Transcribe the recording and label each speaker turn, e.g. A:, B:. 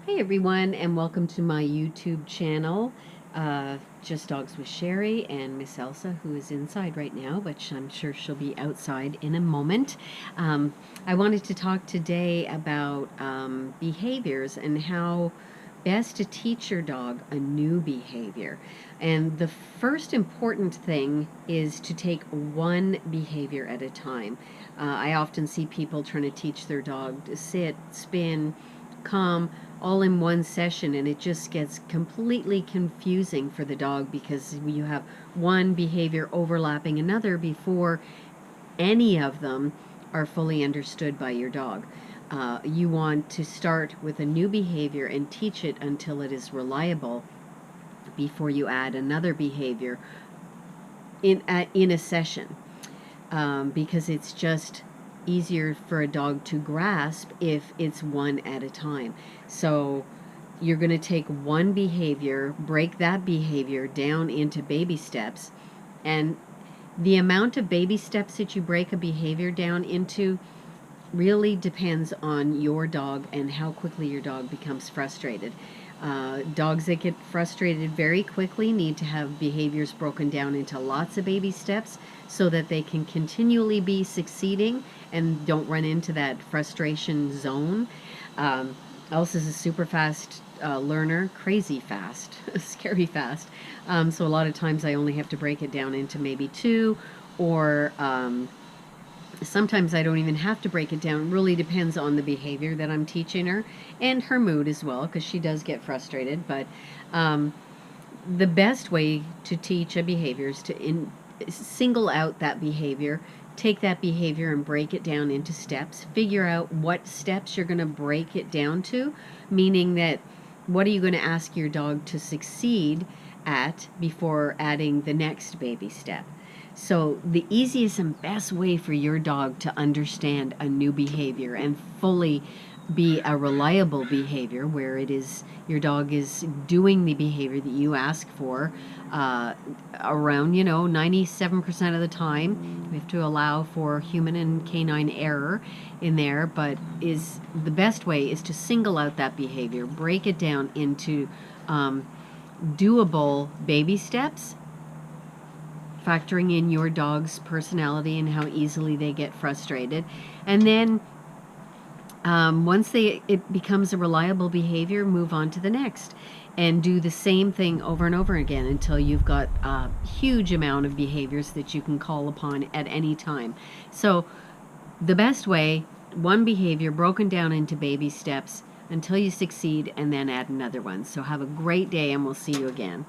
A: Hey everyone, and welcome to my YouTube channel, Just Dogs with Sherry and Miss Elsa, who is inside right now, but I'm sure she'll be outside in a moment. I wanted to talk today about behaviors and how best to teach your dog a new behavior. And the first important thing is to take one behavior at a time. I often see people trying to teach their dog to sit, spin, come, all in one session, and it just gets completely confusing for the dog because you have one behavior overlapping another before any of them are fully understood by your dog. You want to start with a new behavior and teach it until it is reliable before you add another behavior in a session, because it's just easier for a dog to grasp if it's one at a time. So you're going to take one behavior, break that behavior down into baby steps, and the amount of baby steps that you break a behavior down into really depends on your dog and how quickly your dog becomes frustrated. Dogs that get frustrated very quickly need to have behaviors broken down into lots of baby steps so that they can continually be succeeding and don't run into that frustration zone. Elsa's a super fast learner, crazy fast, scary fast. So a lot of times I only have to break it down into maybe two, or sometimes I don't even have to break it down. It really depends on the behavior that I'm teaching her and her mood as well, because she does get frustrated. But the best way to teach a behavior is to single out that behavior, take that behavior and break it down into steps. Figure out what steps you're going to break it down to, meaning that what are you going to ask your dog to succeed at before adding the next baby step. So the easiest and best way for your dog to understand a new behavior and fully be a reliable behavior, where it is your dog is doing the behavior that you ask for, around 97% of the time. We have to allow for human and canine error in there, but is the best way is to single out that behavior, break it down into doable baby steps, factoring in your dog's personality and how easily they get frustrated. And then once it becomes a reliable behavior, move on to the next and do the same thing over and over again until you've got a huge amount of behaviors that you can call upon at any time. So the best way, one behavior broken down into baby steps until you succeed, and then add another one. So have a great day, and we'll see you again.